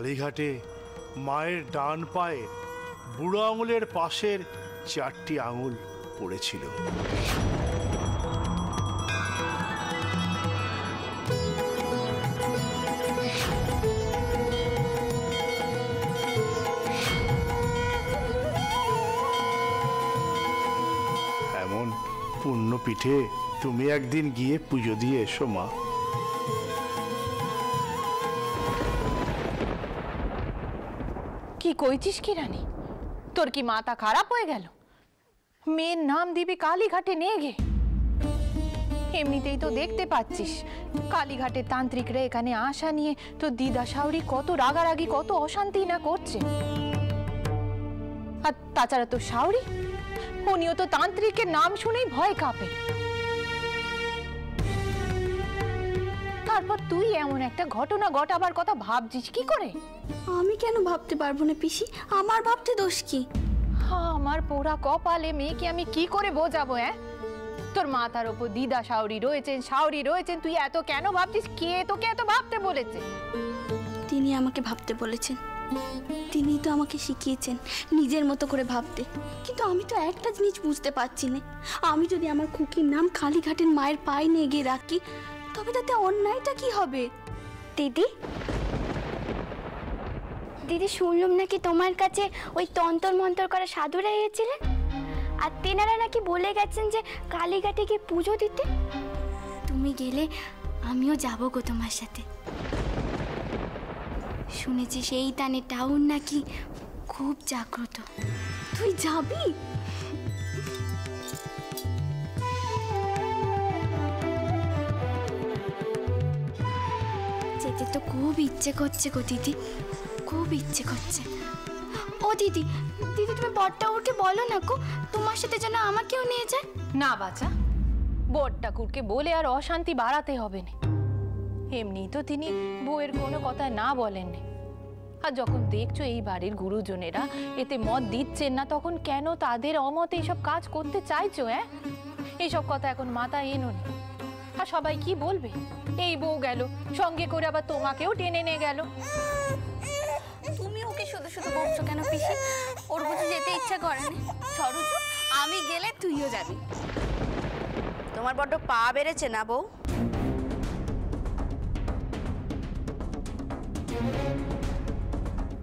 কালীঘাটে মায়ের ডান পায়ে বুড়ো আঙুলের পাশের 4টি আঙুল পড়েছিল। এমন পুণ্যপীঠে তুমি একদিন গিয়ে পুজো দিয়ে এসো মা। কি কইছিস কি রানী? তোর কি মাথা খারাপ হয়ে গেল? মেয়ের নাম দিবি কালীঘাটে নিয়ে গে? এমনিতেই তো দেখতে পাচ্ছিস কালীঘাটের তান্ত্রিকরা এখানে আসা নিয়ে তো দিদা শাওরি কত রাগারাগি, কত অশান্তি না করছে। আর তাছাড়া তো শাওরি, উনিও তো তান্ত্রিকের নাম শুনেই ভয় কাঁপে। তারপর তুই এমন একটা ঘটনা ঘটাবার কথা ভাবছিস কি করে? আমি কেন ভাবতে পারবো না পিসি? আমার ভাবতে দোষ কি? আমার পোড়া কপালে মেয়েকে আমি কি করে বোঝাবো? তোর মাথার ওপর দিদা শাওরি রয়েছেন, তুই এত কেন ভাবছিস? কে তোকে এত ভাবতে বলেছে? তিনি আমাকে ভাবতে বলেছেন, তিনি তো আমাকে শিখিয়েছেন নিজের মতো করে ভাবতে। কিন্তু আমি তো একটা জিনিস বুঝতে পারছি না, আমি যদি আমার খুকির নাম কালীঘাটের মায়ের পায়ে নিয়ে গিয়ে রাখি, তবে তাতে অন্যায়টা কি হবে? দিদি দিদি শুনলাম নাকি তোমার কাছে ওই তন্তর মন্তর করা সাধুরা এসেছিলেন, আর তেনারা নাকি বলে গেছেন যে কালীঘাটে গিয়ে পুজো দিতে। তুমি গেলে আমিও যাবো গো তোমার সাথে। শুনেছি সেই টানে টাউন নাকি খুব জাগ্রত। তুই যাবি? যেতে তো খুব ইচ্ছে করছে গো দিদি, খুব ইচ্ছে করছে। ও দিদি, দিদি তুমি বড়ঠাকুরকে বলো না গো তোমার সাথে যেন আমাকেও নিয়ে যায়। না বাচ্চা, বড়ঠাকুরকে বলে আর অশান্তি বাড়াতে হবে না। এমনি তো তিনি বউয়ের কোনো কথা না বলেননি। আর যখন দেখছো এই বাড়ির গুরুজনেরা এতে মত দিচ্ছেন না, তখন কেন তাদের অমতে এইসব কাজ করতে চাইছো? এইসব কথা এখন মাথায় এনো নি। আর সবাই কি বলবে? এই বউ গেল সঙ্গে করে, আবার তোমাকেও টেনে নিয়ে গেল। তুমি ওকে শুধু শুধু বকছো কেন পিসি? ওর বুঝি যেতে ইচ্ছা করে না? সরোজু, আমি গেলে তুইও যাবি। তোমার বড্ড পা বেড়েছে না বউ?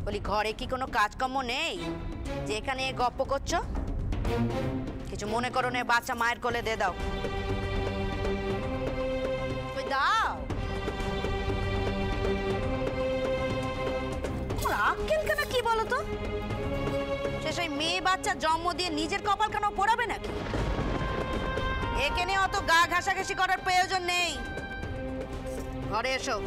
বলি ঘরে কি কোনো কাজকর্ম নেই যে এখানে গপ্প করছো? কিছু মনে করো না, বাচ্চা মায়ের কোলে দিয়ে দাও। দাও। আক্কেল কেন কি বলো তো? সে সেই মেয়ে বাচ্চা জন্ম দিয়ে নিজের কপাল কেন পোড়াবে নাকি? একে নিয়ে অত গা ঘাসাঘাসি করার প্রয়োজন নেই। ঘরে এসো।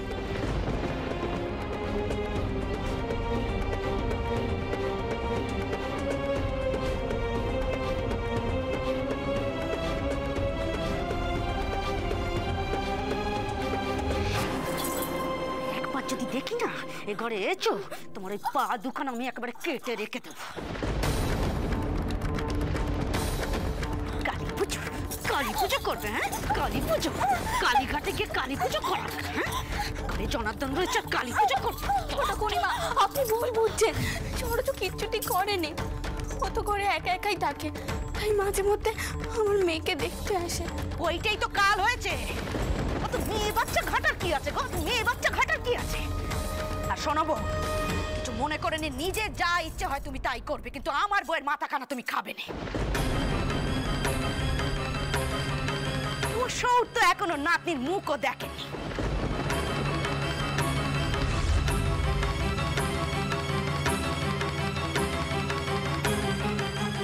যদি দেখি না এ ঘরে এসো, তোমার ওই পা দুখানা আমি একেবারে কেটে রেখে দেবো। কালী পুজো করবে? কালী পুজো? কালীঘাটে গিয়ে কালী পুজো করা? ঘরে জনার্দন রয়েছে, কালী পুজো করবে? ওটা করিমা, আপনি ভুল বুঝছেন। সরোজু কিচ্ছুটি করেনি, ও তো করে একা একাই থাকে, তাই মাঝে মধ্যে আমার মেয়েকে দেখতে আসে। ওইটাই তো কাল হয়েছে। অত মেয়ে বাচ্চা ঘাটার কি আছে গো? মেয়ে বাচ্চা ঘাটার কি আছে? আর শোনাবো, কিছু মনে করে নি, নিজে যা ইচ্ছে হয় তুমি তাই করবে, কিন্তু আমার বউয়ের মাথা খানা তুমি খাবে না। ও সৌর তো এখনো নাতনির মুখও দেখেনি।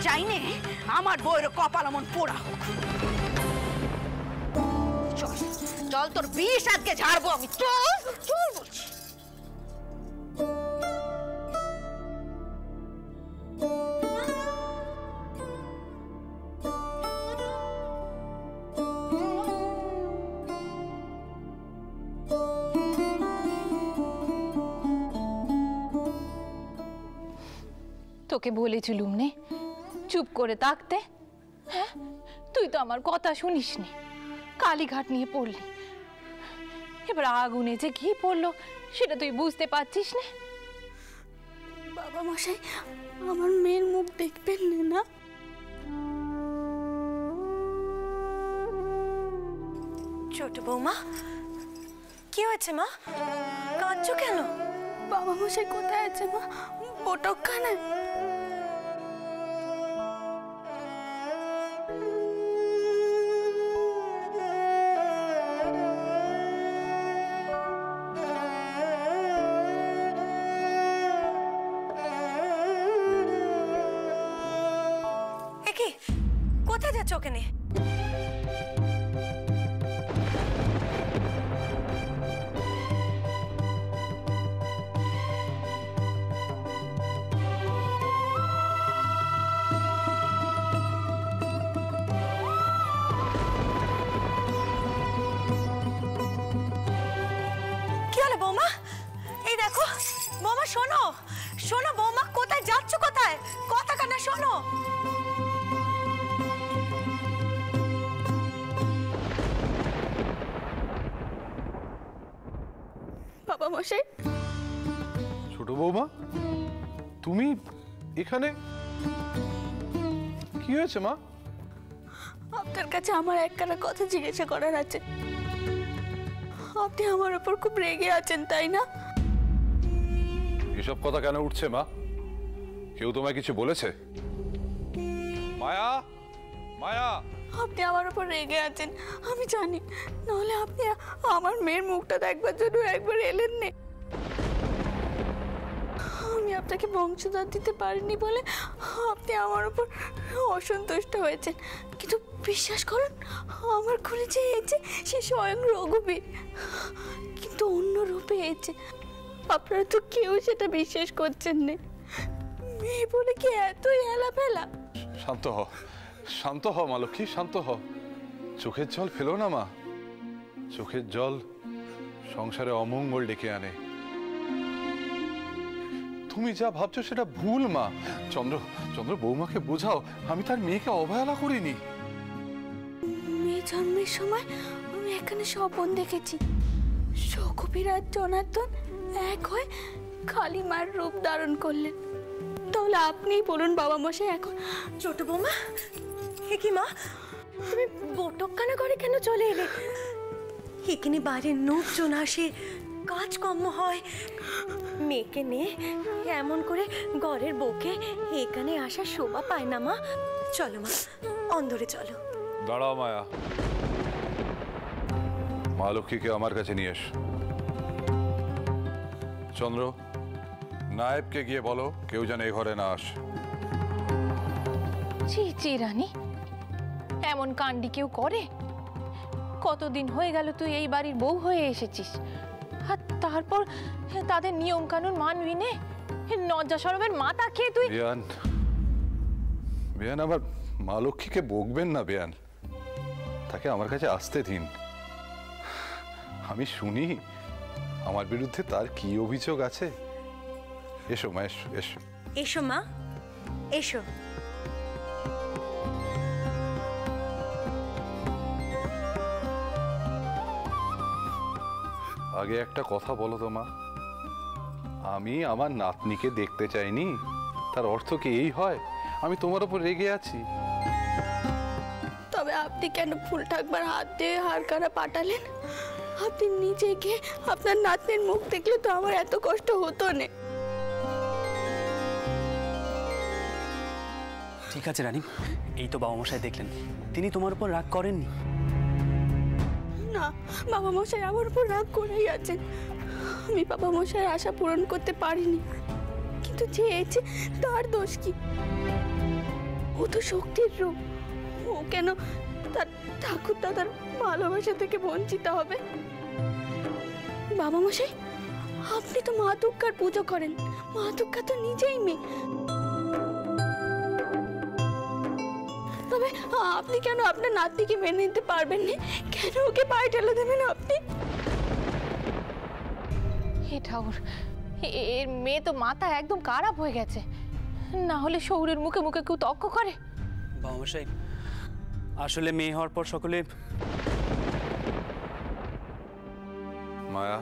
চাই নে আমার বউয়ের কপাল এমন পোড়া হোক। চল চল, তোর বিষ আজকে ঝাড়বো আমি। চল চল বলছি। তোকে বলেছিলুম নে চুপ করে থাকতে। হ্যাঁ, তুই তো আমার কথা শুনিসনি, কালীঘাট নিয়ে পড়লি। এবার আগুনে যে ঘি পড়লো সেটা তুই বুঝতে পারছিস না। বাবা মশাই, আমার মেয়ের মুখ দেখবেন না? ছোট বৌমা, কি হয়েছে মা? কাঁদছো কেন? বাবা মশাই কোথায় আছে মা? বটকখানায়। একি কোথায় যাচ্ছ ওকে নিয়ে? কি হলো বৌমা? এই দেখো বৌমা, শোনো শোনো বৌমা, কোথায় যাচ্ছ? কোথায়? কথা কানা শোনো। বাবা মশাই, ছোট বৌমা, তুমি এখানে? কি হয়েছে মা? আপনার কাছে আমার একখানা কথা জিজ্ঞাসা করার আছে। আপনি আমার উপর খুব রেগে আছেন, তাই না? এসব কথা কেন উঠছে মা? কেউ তোমায় কিছু বলেছে? মায়া, মায়া, আপনি আমার উপর রেগে আছেন আমি জানি, নাহলে আপনি আমার মেয়ের মুখটা দেখবার জন্য একবার এলেন না। আমি আপনাকে বংশধর দিতে পারিনি বলে আপনি আমার উপর অসন্তুষ্ট হয়েছেন, কিন্তু বিশ্বাস করুন, আমার খুলে যে এসেছে সে স্বয়ং রঘুবীর, কিন্তু অন্য রূপে এসেছে। আপনারা তো কেউ সেটা বিশ্বাস করছেন না। মেয়ে বলে কি এতই হেলাফেলা? শান্ত হ, শান্ত হ মা লক্ষ্মী, শান্ত হ। চোখের জল ফেলো না মা। চোখের জল সংসারে অমঙ্গল ডেকে আনে। তুমি যা ভাবছো সেটা ভুল মা। চন্দ্র, চন্দ্র বৌমাকে বোঝাও, আমি তার মেয়েকে অবহেলা করিনি। মেয়ে জন্মের সময় আমি এখানে স্বপন দেখেছি, রঘুবীর আর জনার্দন এক হয়ে কালী মার রূপ ধারণ করলেন। তাহলে আপনিই বলুন বাবা মশাই, এখন ছোট বৌমা, হে কি মা, তুমি বটকখানা করে কেন চলে এলে? এখানে বাইরের লোকজন আসে, কাজকর্ম হয়, মেয়েকে নিয়ে এমন করে ঘরের বউকে এখানে আসা শোভা পায় না মা। চলো মা, অন্দরে চলো। দাঁড়াও মায়া, মা লক্ষ্মীকে আমার কাছে নিয়ে এস। চন্দ্র, নায়েবকে গিয়ে বলো কেউ যেন এই ঘরে না আসে। ছি ছি রানী, এমন কাণ্ডি কেউ করে? কতদিন হয়ে গেল তুই এই বাড়ির বউ হয়ে এসেছিস, আর তারপর তাদের নিয়ম কানুন মানবি নে? লজ্জা শরমের মাথা খেয়ে তুই। বেয়ান, বেয়ান, আবার মা লক্ষ্মীকে বকবেন না বেয়ান। তাকে আমার কাছে আসতে দিন, আমি শুনি আমার বিরুদ্ধে তার কি অভিযোগ আছে। এসো মা, এসো এসো। এসো মা, এসো। আগে একটা কথা বলো তো মা, আমি আমার নাতনিকে দেখতে চাইনি, তার অর্থ কি এই হয় আমি তোমার উপর রেগে আছি? তবে আপনি কেন ফুল ঠাকবার হাত দিয়ে হাড়কারা পাঠালেন? আপনি নিজে গিয়ে আপনার নাতনির মুখ দেখলে তো আমার এত কষ্ট হতো না। ঠিক আছে রানী, এই তো বাবা মশাই দেখলেন, তিনি তোমার উপর রাগ করেননি। না, বাবা মশাই আমার উপর রাগ করেই আছেন। আমি বাবা মশাইয়ের আশা পূরণ করতে পারিনি, কিন্তু যে এসেছে তার দোষ কি? ও তো শক্তির রূপ, ও কেন তার ঠাকুর দাদার ভালোবাসা থেকে বঞ্চিত হবে? বাবা মশাই, আপনি তো মা দুর্গার পুজো করেন, মা দুর্গা তো নিজেই মেয়ে। তবে আপনি কেন আপনার নাতনিকে মেনে নিতে পারবেন না? কেন ওকে পায়ে ঠেলে দেবেন আপনি? হে ঠাকুর, এর মেয়ে তো মাথা একদম খারাপ হয়ে গেছে, না হলে শৌরের মুখে মুখে কেউ তর্ক করে? বাবা মশাই, আসলে মেয়ে হওয়ার পর সকলে মায়া,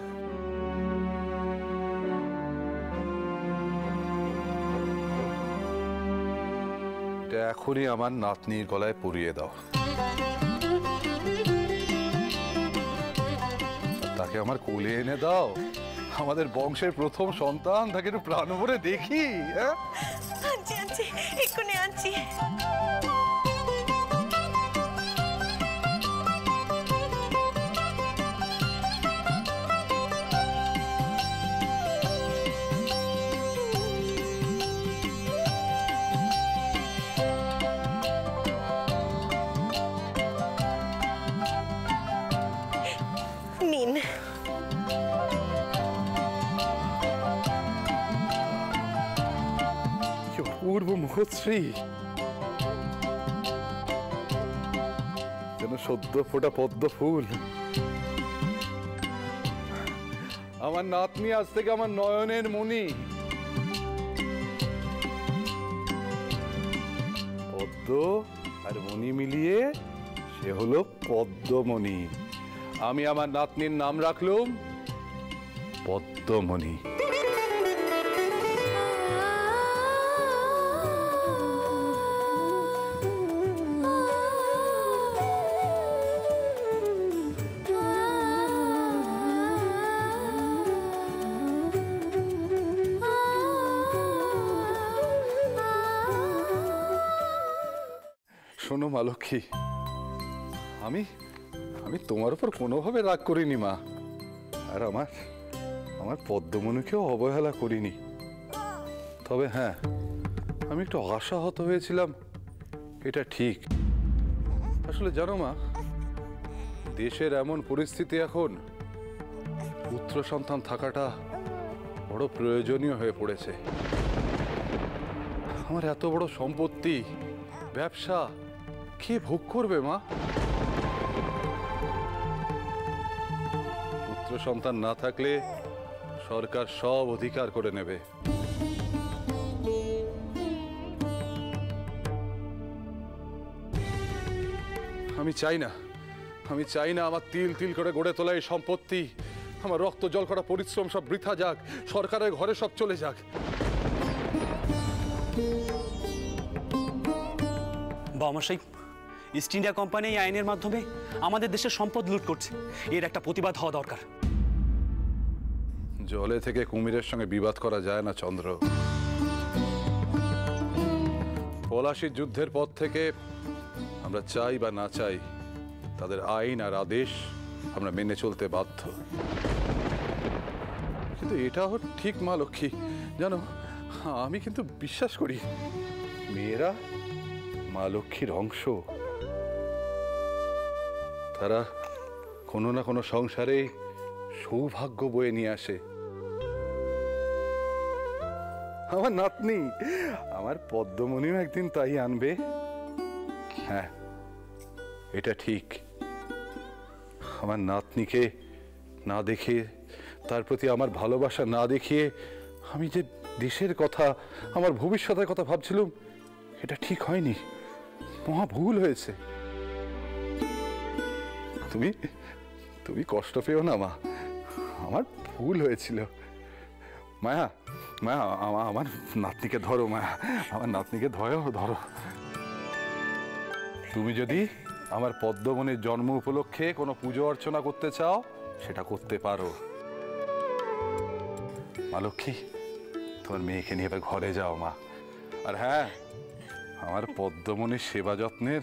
এটা এখনই আমার নাতনির গলায় পরিয়ে দাও। তাকে আমার কোলে এনে দাও। আমাদের বংশের প্রথম সন্তান, তাকে একটু প্রাণ ভরে দেখি। হ্যাঁ, আনছি আনছি, এক্ষুনি আনছি। নিন। কি অপূর্ব মুখশ্রী, যেন সদ্য ফোটা পদ্ম ফুল। আমার নাতনি আজ থেকে আমার নয়নের মণি। পদ্ম আর মণি মিলিয়ে সে হলো পদ্মমণি। আমি আমার নাতনির নাম রাখলুম পদ্মমণি। শোনো মা লক্ষ্মী, আমি আমি তোমার উপর কোনোভাবে রাগ করিনি মা, আর আমার পদ্মমণিকেও অবহেলা করিনি। তবে হ্যাঁ, আমি একটু আশাহত হয়েছিলাম, এটা ঠিক। আসলে জানো মা, দেশের এমন পরিস্থিতি এখন, পুত্র সন্তান থাকাটা বড় প্রয়োজনীয় হয়ে পড়েছে। আমার এত বড় সম্পত্তি, ব্যবসা কে ভোগ করবে মা? পুত্র সন্তান না থাকলে সরকার সব অধিকার করে নেবে। আমি চাই না আমার তিল তিল করে গড়ে তোলা এই সম্পত্তি, আমার রক্ত জল করা পরিশ্রম সব বৃথা যাক, সরকারের ঘরে সব চলে যাক। বাবামশাই, ইস্ট ইন্ডিয়া কোম্পানি এই আইনের মাধ্যমে আমাদের দেশের সম্পদ লুট করছে, এর একটা প্রতিবাদ হওয়া দরকার। জলে থেকে কুমিরের সঙ্গে বিবাদ করা যায় না চন্দ্র। পলাশির যুদ্ধের পর থেকে আমরা চাই বা না চাই, তাদের আইন আর আদেশ আমরা মেনে চলতে বাধ্য। কিন্তু এটাও ঠিক মা লক্ষ্মী, জানো, আমি কিন্তু বিশ্বাস করি মেয়েরা মা লক্ষ্মীর অংশ। তারা কোনো না কোনো সংসারে সৌভাগ্য বয়ে নিয়ে আসে। আমার নাতনি, আমার পদ্মমণিও একদিন তাই আনবে। হ্যাঁ, এটা ঠিক। আমার নাতনিকে না দেখে, তার প্রতি আমার ভালোবাসা না দেখিয়ে আমি যে দেশের কথা, আমার ভবিষ্যতের কথা ভাবছিলাম, এটা ঠিক হয়নি, মহা ভুল হয়েছে। তুমি কষ্ট পেও না মা, আমার ভুল হয়েছিল। মায়া, আমার নাতনিকে ধরো, মায়া, আমার নাতনিকে ধরো। তুমি যদি আমার পদ্মমণির জন্ম উপলক্ষে কোনো পুজো অর্চনা করতে চাও, সেটা করতে পারো। মা লক্ষ্মী, তোমার মেয়েকে নিয়ে এবার ঘরে যাও মা। আর হ্যাঁ, আমার পদ্মমণির সেবা যত্নের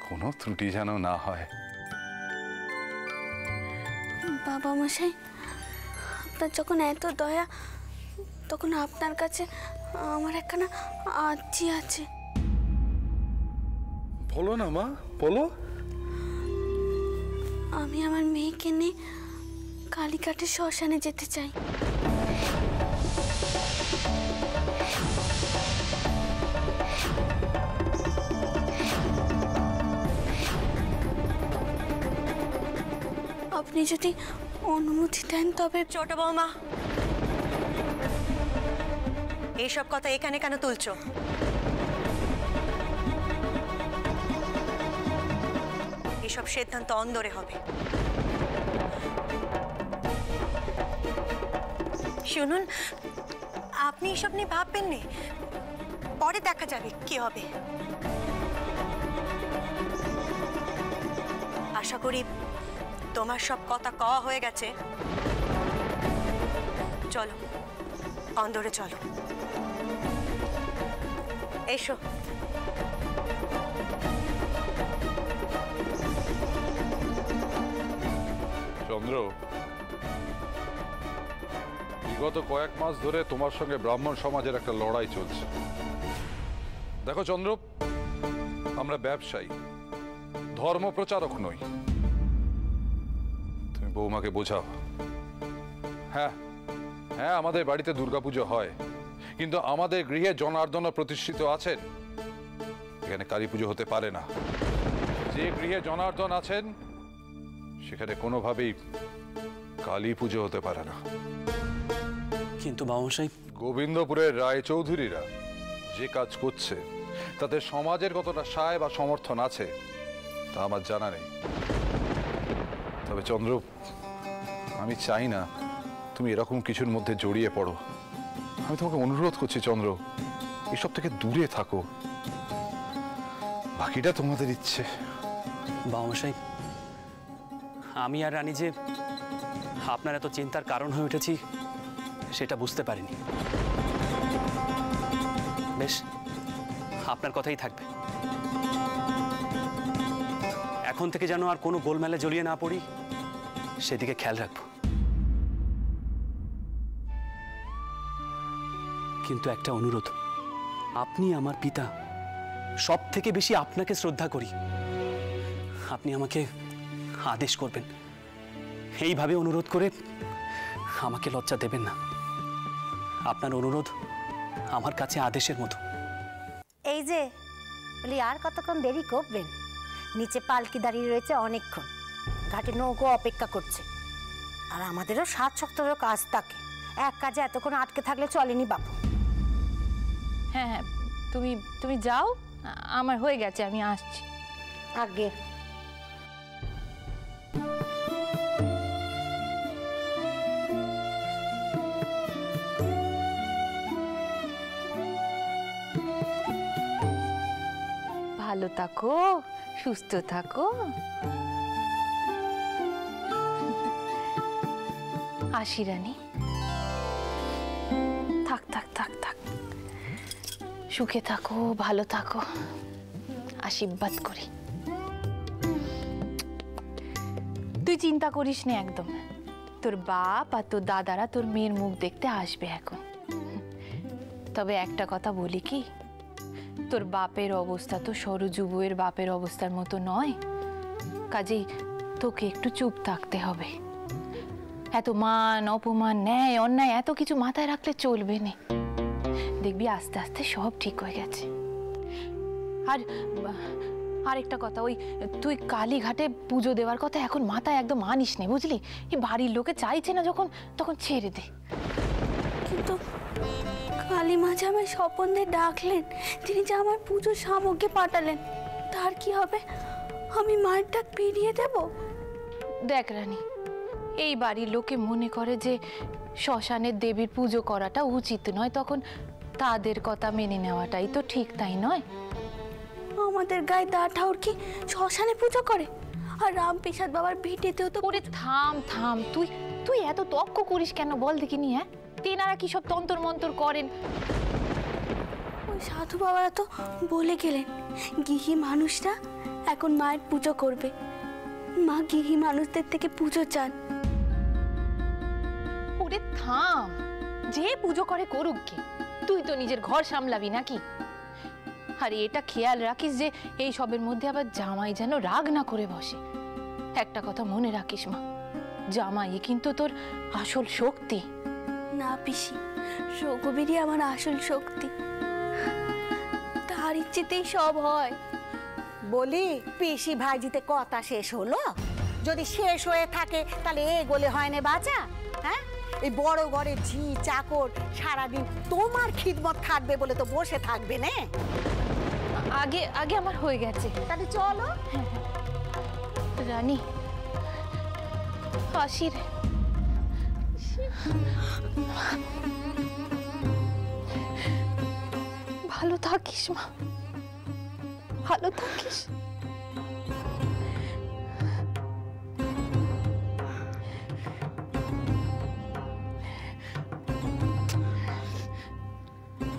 কোনো ত্রুটি যেন না হয়। বাবা মশাই, আপনার যখন এত দয়া, তখন আপনার কাছে আমার একখানা আর্জি আছে। বলো না মা, বলো। আমি আমার মেয়েকে নিয়ে কালীঘাটের শ্মশানে যেতে চাই। আপনি যদি অনুমতি দেন তবে। ছোট বৌমা, এইসব কথা এখানে কেন তুলছো? এসব সিদ্ধান্ত অন্দরে হবে। শুনুন, আপনি এসব নিয়ে ভাববেন না। পরে দেখা যাবে কি হবে। আশা করি তোমার সব কথা কওয়া হয়ে গেছে। চলো অন্দরে চলো, এসো। চন্দ্র, বিগত কয়েক মাস ধরে তোমার সঙ্গে ব্রাহ্মণ সমাজের একটা লড়াই চলছে। দেখো চন্দ্র, আমরা ব্যবসায়ী, ধর্ম প্রচারক নই। তুমি বৌমাকে বোঝাও। হ্যাঁ হ্যাঁ, আমাদের বাড়িতে দুর্গাপুজো হয়, কিন্তু আমাদের গৃহে জনার্দন প্রতিষ্ঠিত আছেন, এখানে কালী পুজো হতে পারে না। যে গৃহে জনার্দন আছেন সেখানে কোনোভাবেই কালী পুজো হতে পারে না। কিন্তু বাবুমশাই, গোবিন্দপুরের রায়চৌধুরীরা যে কাজ করছে তাতে সমাজের কতটা সায় বা সমর্থন আছে তা আমার জানা নেই। তবে চন্দ্র, আমি চাই না তুমি এরকম কিছুর মধ্যে জড়িয়ে পড়ো। আমি তোমাকে অনুরোধ করছি চন্দ্র, এসব থেকে দূরে থাকো। বাকিটা তোমাদের ইচ্ছে। বাবুমশাই, আমি আর রানী যে আপনার এত চিন্তার কারণ হয়ে উঠেছি সেটা বুঝতে পারিনি। বেশ, আপনার কথাই থাকবে। এখন থেকে যেন আর কোনো গোলমেলে জড়িয়ে না পড়ি সেদিকে খেয়াল রাখবো। কিন্তু একটা অনুরোধ, আপনি আমার পিতা, সব থেকে বেশি আপনাকে শ্রদ্ধা করি। আপনি আমাকে আদেশ করবেন, এইভাবে অনুরোধ করে আমাকে লজ্জা দেবেন না। আপনার অনুরোধ আমার কাছে আদেশের মতো। এই যে বলি, আর কতক্ষণ দেরি করবেন? নিচে পালকি দাঁড়িয়ে রয়েছে অনেকক্ষণ, ঘাটে নৌকো অপেক্ষা করছে, আর আমাদেরও 7 সপ্তাহেরও কাজ থাকে। এক কাজে এতক্ষণ আটকে থাকলে চলেনি বাবু। হ্যাঁ হ্যাঁ, তুমি তুমি যাও, আমার হয়ে গেছে, আমি আসছি। আগে ভালো থাকো, সুস্থ থাকো। আসি রানী। থাক থাক থাক থাক, সুখে থাকো, ভালো থাকো, আশীর্বাদ করি। তুই চিন্তা করিস না একদম। তোর বাপ আর তোর দাদারা তোর মেয়ের মুখ দেখতে আসবে এখন। তবে একটা কথা বলি কি, তোর বাপের অবস্থা তো সরজু বউয়ের বাপের অবস্থার মতো নয়, কাজেই তোকে একটু চুপ থাকতে হবে। এত মান অপমান, ন্যায় অন্যায় এত কিছু মাথায় রাখলে চলবে না। দেখবি আস্তে আস্তে সব ঠিক হয়ে গেছে। আর আরেকটা কথা, ওই তুই কালীঘাটে পুজো দেওয়ার কথা এখন মাথায় একদম আনিস নে, বুঝলি? এই বাড়ির লোকে চাইছে না যখন, তখন ছেড়ে দে। কিন্তু কালী মা যে আমায় স্বপন দিয়ে ডাকলেন, তিনি যে আমার পুজোর সামগ্রী পাঠালেন, তার কি হবে? আমি মায়ের ডাক পেরিয়ে দেব? দেখ রানী, এই বাড়ির লোকে মনে করে যে শ্মশানের দেবীর পুজো করাটা উচিত নয়, তখন তাদের কথা মেনে নেওয়াটাই তো ঠিক, তাই নয়? আমাদের গায়ে দা ঠাউর কি শ্মশানে পুজো করে? আর রামপ্রসাদ বাবার ভিটেতেও তো। ওরে থাম থাম, তুই তুই এত তর্ক করিস কেন বল দেখিনি? হ্যাঁ, তেনারা কি সব তন্তর মন্তর করেন? ওই সাধু বাবারা তো বলে গেলেন গৃহী মানুষরা এখন মায়ের পুজো করবে, মা গৃহী মানুষদের থেকে পুজো চান। ওরে থাম, যে পুজো করে করুক কি, তুই তো নিজের ঘর সামলাবি নাকি? আর এটা খেয়াল রাখিস যে এই সবের মধ্যে আবার জামাই যেন রাগ না করে বসে। একটা কথা মনে রাখিস মা, জামাই কিন্তু তোর আসল শক্তি। না পিসি, রঘুবীরই আমার আসল শক্তি, তার ইচ্ছেতেই সব হয়। বলি, পিসি ভাইজিতে কথা শেষ হলো? যদি শেষ হয়ে থাকে তাহলে এগোলে হয় না বাঁচা? হ্যাঁ, এই বড় ঘরে ঝি চাকর সারাদিন তোমার খিদমত খাটবে বলে তো বসে থাকবে না। আগে আগে আমার হয়ে গেছে, তাহলে চলো। রানী আসি রে। ভালো ভালো থাকিস মা, ভালো থাকিস।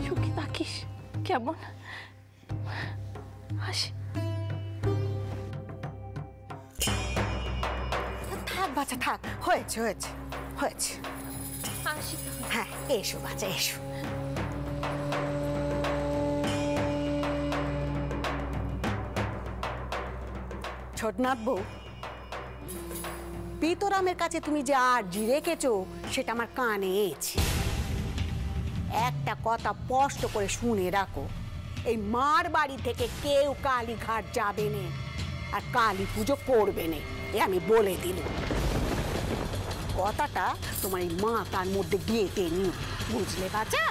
সুখী থাকিস কেমন? আসি। থাক বাচ্চা থাক, হয়েছে হয়েছে হয়েছে। আসি। হ্যাঁ এসো বাচ্চা এসো। ছোটনাথ বউ, পিতরামের কাছে তুমি যে আর্জি রেখেছো সেটা আমার কানে এসেছে। একটা কথা স্পষ্ট করে শুনে রাখো, এই মার বাড়ি থেকে কেউ কালীঘাট যাবে না আর কালী পুজো করবে না, এ আমি বলে দিলাম। কথাটা তোমার এই মাথার মধ্যে গেঁথে নিও, বুঝলে বাচ্চা?